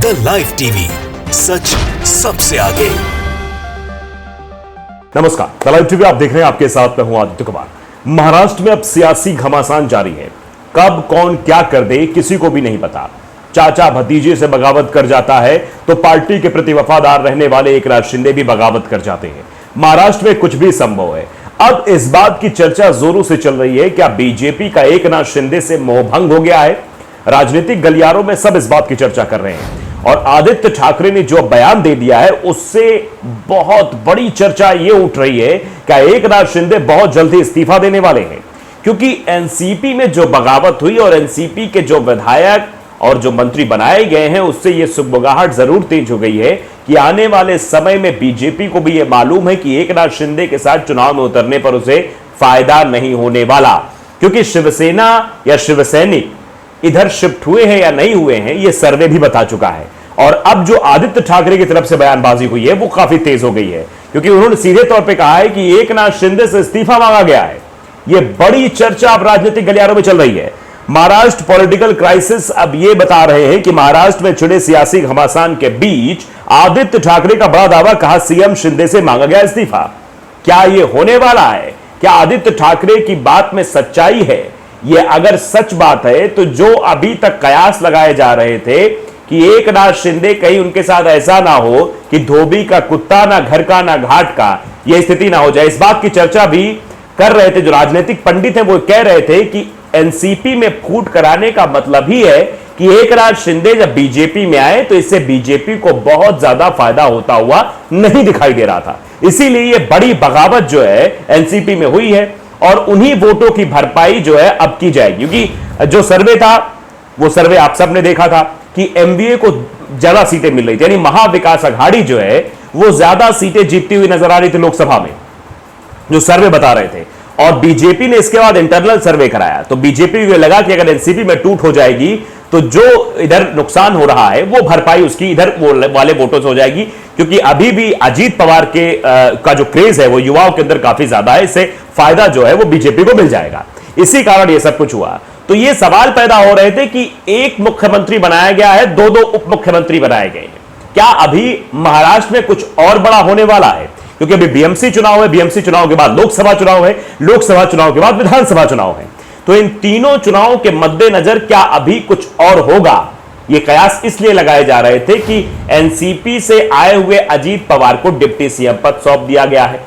The live TV, सच सबसे आगे। नमस्कार, द लाइव टीवी आप देख रहे हैं, आपके साथ मैं हूं आदित्य कुमार। महाराष्ट्र में अब सियासी घमासान जारी है। कब कौन क्या कर दे किसी को भी नहीं पता। चाचा भतीजे से बगावत कर जाता है तो पार्टी के प्रति वफादार रहने वाले एकनाथ शिंदे भी बगावत कर जाते हैं। महाराष्ट्र में कुछ भी संभव है। अब इस बात की चर्चा जोरों से चल रही है, क्या बीजेपी का एकनाथ शिंदे से मोहभंग हो गया है। राजनीतिक गलियारों में सब इस बात की चर्चा कर रहे हैं और आदित्य ठाकरे ने जो बयान दे दिया है उससे बहुत बड़ी चर्चा यह उठ रही है कि एकनाथ शिंदे बहुत जल्दी इस्तीफा देने वाले हैं, क्योंकि एनसीपी में जो बगावत हुई और एनसीपी के जो विधायक और जो मंत्री बनाए गए हैं उससे यह सुगबुगाहट जरूर तेज हो गई है कि आने वाले समय में बीजेपी को भी यह मालूम है कि एकनाथ शिंदे के साथ चुनाव में उतरने पर उसे फायदा नहीं होने वाला, क्योंकि शिवसेना या शिवसैनिक इधर शिफ्ट हुए हैं या नहीं हुए हैं यह सर्वे भी बता चुका है। और अब जो आदित्य ठाकरे की तरफ से बयानबाजी हुई है वो काफी तेज हो गई है, क्योंकि उन्होंने सीधे तौर पे कहा है कि एकनाथ शिंदे से इस्तीफा मांगा गया है। यह बड़ी चर्चा अब राजनीतिक गलियारों में चल रही है। महाराष्ट्र पॉलिटिकल क्राइसिस अब यह बता रहे हैं कि महाराष्ट्र में छिड़े सियासी घमासान के बीच आदित्य ठाकरे का बड़ा दावा, कहा सीएम शिंदे से मांगा गया इस्तीफा। क्या यह होने वाला है? क्या आदित्य ठाकरे की बात में सच्चाई है? यह अगर सच बात है तो जो अभी तक कयास लगाए जा रहे थे कि एकनाथ शिंदे कहीं उनके साथ ऐसा ना हो कि धोबी का कुत्ता ना घर का ना घाट का, यह स्थिति ना हो जाए, इस बात की चर्चा भी कर रहे थे। जो राजनीतिक पंडित हैं वो कह रहे थे कि एनसीपी में फूट कराने का मतलब ही है कि एकनाथ शिंदे जब बीजेपी में आए तो इससे बीजेपी को बहुत ज्यादा फायदा होता हुआ नहीं दिखाई दे रहा था। इसीलिए यह बड़ी बगावत जो है एनसीपी में हुई है और उन्हीं वोटों की भरपाई जो है अब की जाएगी, क्योंकि जो सर्वे था वो सर्वे आप सबने देखा था कि एमवीए को ज्यादा सीटें मिल रही थी, यानी महाविकास अघाड़ी जो है वो ज्यादा सीटें जीतती हुई नजर आ रही थी लोकसभा में, जो सर्वे बता रहे थे। और बीजेपी ने इसके बाद इंटरनल सर्वे कराया तो बीजेपी को लगा कि अगर एनसीपी में टूट हो जाएगी तो जो इधर नुकसान हो रहा है वो भरपाई उसकी इधर वाले वोटों से हो जाएगी, क्योंकि अभी भी अजीत पवार के का जो क्रेज है वो युवाओं के अंदर काफी ज्यादा है, इससे फायदा जो है वो बीजेपी को मिल जाएगा। इसी कारण ये सब कुछ हुआ। तो ये सवाल पैदा हो रहे थे कि एक मुख्यमंत्री बनाया गया है, दो दो उप मुख्यमंत्री बनाए गए हैं, क्या अभी महाराष्ट्र में कुछ और बड़ा होने वाला है? क्योंकि अभी बीएमसी चुनाव है, बीएमसी चुनाव के बाद लोकसभा चुनाव है, लोकसभा चुनाव के बाद विधानसभा चुनाव है। तो इन तीनों चुनावों के मद्देनजर क्या अभी कुछ और होगा? ये कयास इसलिए लगाए जा रहे थे कि एनसीपी से आए हुए अजीत पवार को डिप्टी सीएम पद सौंप दिया गया है।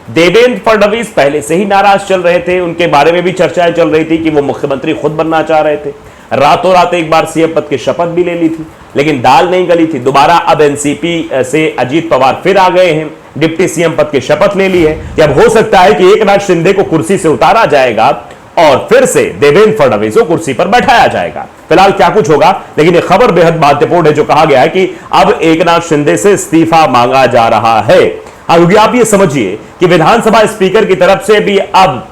देवेंद्र फडणवीस पहले से ही नाराज चल रहे थे, उनके बारे में भी चर्चाएं चल रही थी कि वो मुख्यमंत्री खुद बनना चाह रहे थे। रातों रात एक बार सीएम पद की शपथ भी ले ली थी, लेकिन दाल नहीं गली थी। दोबारा अब एनसीपी से अजीत पवार फिर आ गए हैं, डिप्टी सीएम पद की शपथ ले ली है कि अब हो सकता है कि एकनाथ शिंदे को कुर्सी से उतारा जाएगा और फिर से देवेंद्र फडणवीस को कुर्सी पर बैठाया जाएगा। फिलहाल क्या कुछ होगा, लेकिन यह खबर बेहद महत्वपूर्ण है जो कहा गया है कि अब एकनाथ शिंदे से इस्तीफा मांगा जा रहा है। क्योंकि आप ये समझिए कि विधानसभा स्पीकर की तरफ से भी अब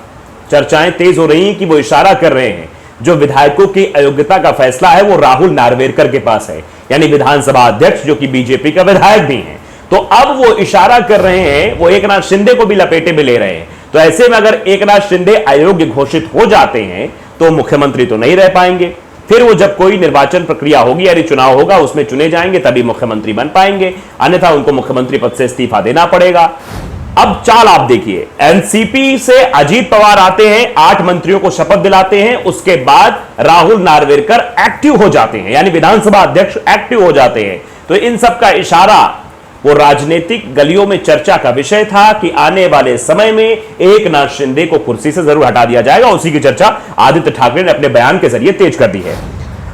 चर्चाएं तेज हो रही हैं कि वो इशारा कर रहे हैं जो विधायकों की अयोग्यता का फैसला है वो राहुल नार्वेकर के पास है, यानी विधानसभा अध्यक्ष जो कि बीजेपी का विधायक भी हैं। तो अब वो इशारा कर रहे हैं, वो एकनाथ शिंदे को भी लपेटे में ले रहे हैं। तो ऐसे में अगर एकनाथ शिंदे अयोग्य घोषित हो जाते हैं तो मुख्यमंत्री तो नहीं रह पाएंगे, फिर वो जब कोई निर्वाचन प्रक्रिया होगी यानी चुनाव होगा उसमें चुने जाएंगे तभी मुख्यमंत्री बन पाएंगे, अन्यथा उनको मुख्यमंत्री पद से इस्तीफा देना पड़ेगा। अब चाल आप देखिए, एनसीपी से अजीत पवार आते हैं, 8 मंत्रियों को शपथ दिलाते हैं, उसके बाद राहुल नार्वेकर एक्टिव हो जाते हैं, यानी विधानसभा अध्यक्ष एक्टिव हो जाते हैं। तो इन सब का इशारा वो राजनीतिक गलियों में चर्चा का विषय था कि आने वाले समय में एकनाथ शिंदे को कुर्सी से जरूर हटा दिया जाएगा। उसी की चर्चा आदित्य ठाकरे ने अपने बयान के जरिए तेज कर दी है।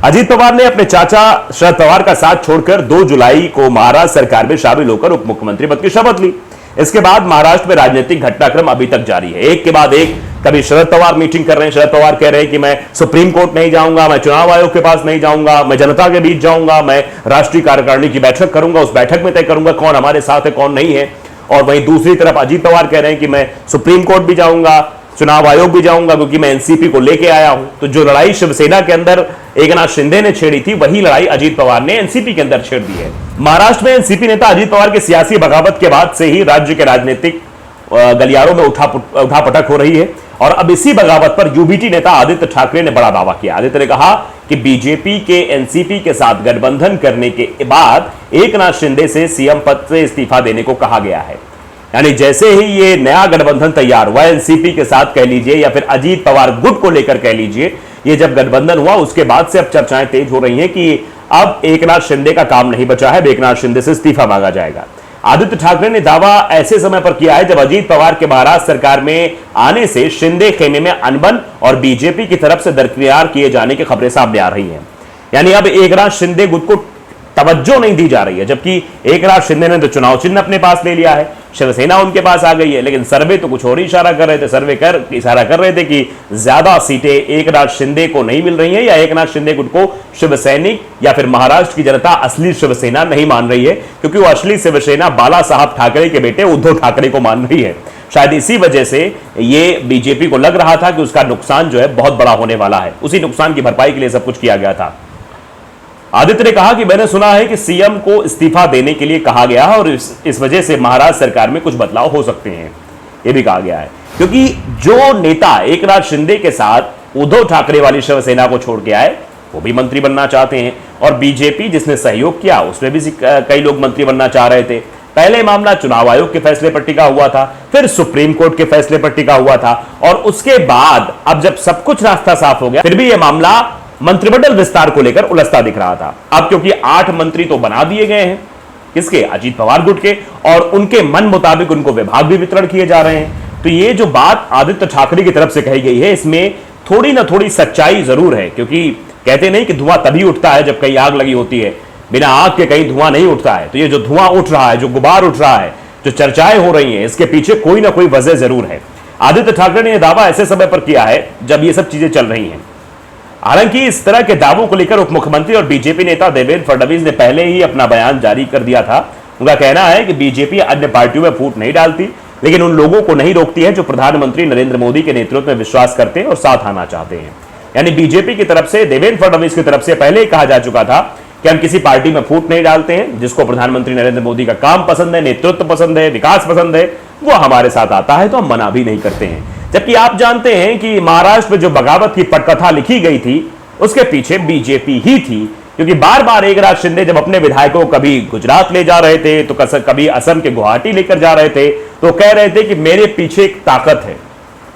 अजीत पवार ने अपने चाचा शरद पवार का साथ छोड़कर 2 जुलाई को महाराष्ट्र सरकार में शामिल होकर उप मुख्यमंत्री पद की शपथ ली। इसके बाद महाराष्ट्र में राजनीतिक घटनाक्रम अभी तक जारी है, एक के बाद एक। कभी शरद पवार मीटिंग कर रहे हैं, शरद पवार कह रहे हैं कि मैं सुप्रीम कोर्ट नहीं जाऊंगा, मैं चुनाव आयोग के पास नहीं जाऊंगा, मैं जनता के बीच जाऊंगा, मैं राष्ट्रीय कार्यकारिणी की बैठक करूंगा, उस बैठक में तय करूंगा कौन हमारे साथ है कौन नहीं है। और वहीं दूसरी तरफ अजीत पवार कह रहे हैं कि मैं सुप्रीम कोर्ट भी जाऊंगा, चुनाव आयोग भी जाऊंगा, क्योंकि मैं एनसीपी को लेके आया हूं। तो जो लड़ाई शिवसेना के अंदर एकनाथ शिंदे ने छेड़ी थी वही लड़ाई अजीत पवार ने एनसीपी के अंदर छेड़ दी है। महाराष्ट्र में एनसीपी नेता अजीत पवार के सियासी बगावत के बाद से ही राज्य के राजनीतिक गलियारों में उठापटक हो रही है और अब इसी बगावत पर यूबीटी नेता आदित्य ठाकरे ने बड़ा दावा किया। आदित्य ने कहा कि बीजेपी के एनसीपी के साथ गठबंधन करने के बाद एकनाथ शिंदे से सीएम पद से इस्तीफा देने को कहा गया है। यानी जैसे ही ये नया गठबंधन तैयार हुआ एनसीपी के साथ कह लीजिए या फिर अजीत पवार गुट को लेकर कह लीजिए, ये जब गठबंधन हुआ उसके बाद से अब चर्चाएं तेज हो रही हैं कि अब एकनाथ शिंदे का काम नहीं बचा है, एकनाथ शिंदे से इस्तीफा मांगा जाएगा। आदित्य ठाकरे ने दावा ऐसे समय पर किया है जब अजीत पवार के महाराष्ट्र सरकार में आने से शिंदे खेमे में अनबन और बीजेपी की तरफ से दरकिनार किए जाने की खबरें सामने आ रही हैं। यानी अब एकनाथ शिंदे गुट को तवज्जो नहीं दी जा रही है, जबकि एकनाथ शिंदे ने तो चुनाव चिन्ह अपने पास ले लिया है, शिवसेना उनके पास आ गई है, लेकिन सर्वे तो कुछ और ही इशारा कर रहे थे। सर्वे इशारा कर रहे थे कि ज्यादा सीटें एकनाथ शिंदे को नहीं मिल रही हैं या एकनाथ शिंदे गुट को शिवसैनिक या फिर महाराष्ट्र की जनता असली शिवसेना नहीं मान रही है, क्योंकि वो असली शिवसेना बाला साहब ठाकरे के बेटे उद्धव ठाकरे को मान रही है। शायद इसी वजह से ये बीजेपी को लग रहा था कि उसका नुकसान जो है बहुत बड़ा होने वाला है, उसी नुकसान की भरपाई के लिए सब कुछ किया गया था। आदित्य ने कहा कि मैंने सुना है कि सीएम को इस्तीफा देने के लिए कहा गया है और इस वजह से महाराष्ट्र सरकार में कुछ बदलाव हो सकते हैं, यह भी कहा गया है, क्योंकि जो नेता एकनाथ शिंदे के साथ उद्धव ठाकरे वाली शिवसेना को छोड़ के आए वो भी मंत्री बनना चाहते हैं, और बीजेपी जिसने सहयोग किया उसमें भी कई लोग मंत्री बनना चाह रहे थे। पहले मामला चुनाव आयोग के फैसले पर टिका हुआ था, फिर सुप्रीम कोर्ट के फैसले पर टिका हुआ था, और उसके बाद अब जब सब कुछ रास्ता साफ हो गया फिर भी यह मामला मंत्रिमंडल विस्तार को लेकर उलझता दिख रहा था। अब क्योंकि 8 मंत्री तो बना दिए गए हैं, किसके? अजीत पवार गुट के, और उनके मन मुताबिक उनको विभाग भी वितरण किए जा रहे हैं। तो ये जो बात आदित्य ठाकरे की तरफ से कही गई है इसमें थोड़ी ना थोड़ी सच्चाई जरूर है, क्योंकि कहते नहीं कि धुआं तभी उठता है जब कहीं आग लगी होती है, बिना आग के कहीं धुआं नहीं उठता है। तो ये जो धुआं उठ रहा है, जो गुबार उठ रहा है, जो चर्चाएं हो रही हैं, इसके पीछे कोई ना कोई वजह जरूर है। आदित्य ठाकरे ने यह दावा ऐसे समय पर किया है जब ये सब चीजें चल रही हैं। हालांकि इस तरह के दावों को लेकर उप मुख्यमंत्री और बीजेपी नेता देवेंद्र फडणवीस ने पहले ही अपना बयान जारी कर दिया था। उनका कहना है कि बीजेपी अन्य पार्टियों में फूट नहीं डालती, लेकिन उन लोगों को नहीं रोकती है जो प्रधानमंत्री नरेंद्र मोदी के नेतृत्व में विश्वास करते हैं और साथ आना चाहते हैं। यानी बीजेपी की तरफ से, देवेंद्र फडणवीस की तरफ से पहले ही कहा जा चुका था कि हम किसी पार्टी में फूट नहीं डालते हैं। जिसको प्रधानमंत्री नरेंद्र मोदी का काम पसंद है, नेतृत्व पसंद है, विकास पसंद है, वो हमारे साथ आता है तो हम मना भी नहीं करते हैं। जबकि आप जानते हैं कि महाराष्ट्र में जो बगावत की पटकथा लिखी गई थी उसके पीछे बीजेपी ही थी, क्योंकि बार बार एकनाथ शिंदे जब अपने विधायकों को कभी गुजरात ले जा रहे थे तो कभी असम के गुवाहाटी लेकर जा रहे थे, तो कह रहे थे कि मेरे पीछे एक ताकत है।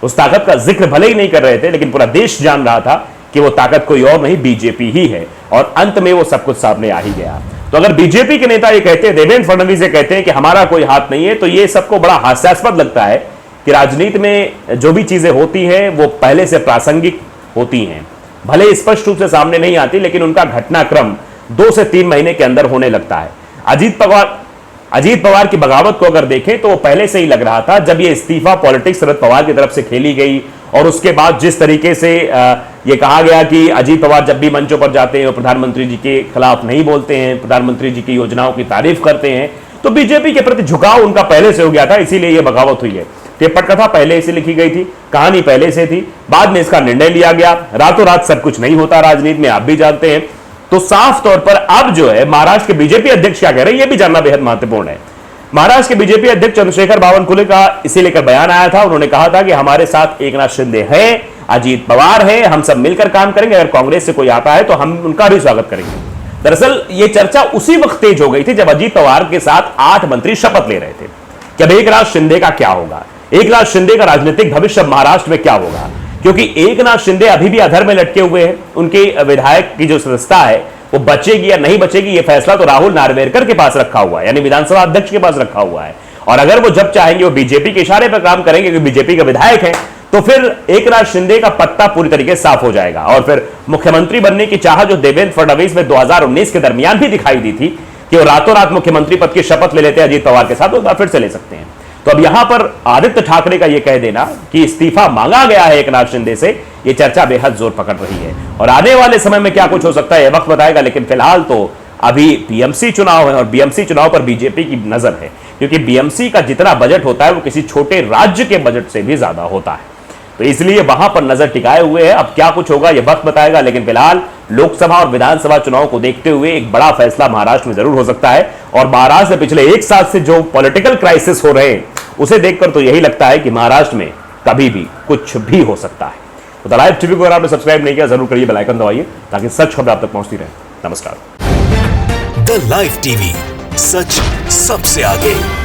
उस ताकत का जिक्र भले ही नहीं कर रहे थे, लेकिन पूरा देश जान रहा था कि वो ताकत कोई और नहीं, बीजेपी ही है, और अंत में वो सब कुछ सामने आ ही गया। तो अगर बीजेपी के नेता ये कहते हैं, देवेंद्र फडणवीस ये कहते हैं कि हमारा कोई हाथ नहीं है, तो ये सबको बड़ा हास्यास्पद लगता है कि राजनीति में जो भी चीजें होती हैं वो पहले से प्रासंगिक होती हैं, भले स्पष्ट रूप से सामने नहीं आती, लेकिन उनका घटनाक्रम 2 से 3 महीने के अंदर होने लगता है। अजीत पवार की बगावत को अगर देखें तो पहले से ही लग रहा था, जब ये इस्तीफा पॉलिटिक्स शरद पवार की तरफ से खेली गई और उसके बाद जिस तरीके से ये कहा गया कि अजीत पवार जब भी मंचों पर जाते हैं और प्रधानमंत्री जी के खिलाफ नहीं बोलते हैं, प्रधानमंत्री जी की योजनाओं की तारीफ करते हैं, तो बीजेपी के प्रति झुकाव उनका पहले से हो गया था, इसीलिए यह बगावत हुई है। ये पटकथा पहले से लिखी गई थी, कहानी पहले से थी, बाद में इसका निर्णय लिया गया। रातों रात सब कुछ नहीं होता राजनीति में, आप भी जानते हैं। तो साफ तौर पर अब जो है महाराष्ट्र के बीजेपी अध्यक्ष क्या कह रहे हैं, यह भी जानना बेहद महत्वपूर्ण है। महाराष्ट्र के बीजेपी अध्यक्ष चंद्रशेखर बावनकुले का इसी लेकर बयान आया था। उन्होंने कहा था कि हमारे साथ एकनाथ शिंदे है, अजीत पवार है, हम सब मिलकर काम करेंगे, अगर कांग्रेस से कोई आता है तो हम उनका भी स्वागत करेंगे। दरअसल यह चर्चा उसी वक्त तेज हो गई थी जब अजीत पवार के साथ 8 मंत्री शपथ ले रहे थे कि अब एकनाथ शिंदे का क्या होगा, एकनाथ शिंदे का राजनीतिक भविष्य महाराष्ट्र में क्या होगा, क्योंकि एकनाथ शिंदे अभी भी अधर में लटके हुए हैं। उनके विधायक की जो सदस्यता है वो बचेगी या नहीं बचेगी, ये फैसला तो राहुल नार्वेकर के पास रखा हुआ है, यानी विधानसभा अध्यक्ष के पास रखा हुआ है। और अगर वो जब चाहेंगे वो बीजेपी के इशारे पर काम करेंगे, क्योंकि बीजेपी का विधायक है, तो फिर एकनाथ शिंदे का पत्ता पूरी तरीके से साफ हो जाएगा। और फिर मुख्यमंत्री बनने की चाह जो देवेंद्र फडणवीस में 2019 के दरमियान भी दिखाई दी थी कि वो रातों रात मुख्यमंत्री पद की शपथ ले लेते हैं अजीत पवार के साथ, वो फिर से ले सकते हैं। तो अब यहां पर आदित्य ठाकरे का यह कह देना कि इस्तीफा मांगा गया है एकनाथ शिंदे से, यह चर्चा बेहद जोर पकड़ रही है। और आने वाले समय में क्या कुछ हो सकता है यह वक्त बताएगा, लेकिन फिलहाल तो अभी बीएमसी चुनाव है और बीएमसी चुनाव पर बीजेपी की नजर है, क्योंकि बीएमसी का जितना बजट होता है वो किसी छोटे राज्य के बजट से भी ज्यादा होता है, तो इसलिए वहां पर नजर टिकाए हुए है। अब क्या कुछ होगा यह वक्त बताएगा, लेकिन फिलहाल लोकसभा और विधानसभा चुनाव को देखते हुए एक बड़ा फैसला महाराष्ट्र में जरूर हो सकता है। और महाराष्ट्र में पिछले 1 साल से जो पॉलिटिकल क्राइसिस हो रहे हैं उसे देखकर तो यही लगता है कि महाराष्ट्र में कभी भी कुछ भी हो सकता है। द लाइव टीवी को अगर आपने सब्सक्राइब नहीं किया जरूर करिए, बेल आइकन दबाइए ताकि सच खबर आप तक पहुंचती रहे। नमस्कार। द लाइव टीवी, सच सबसे आगे।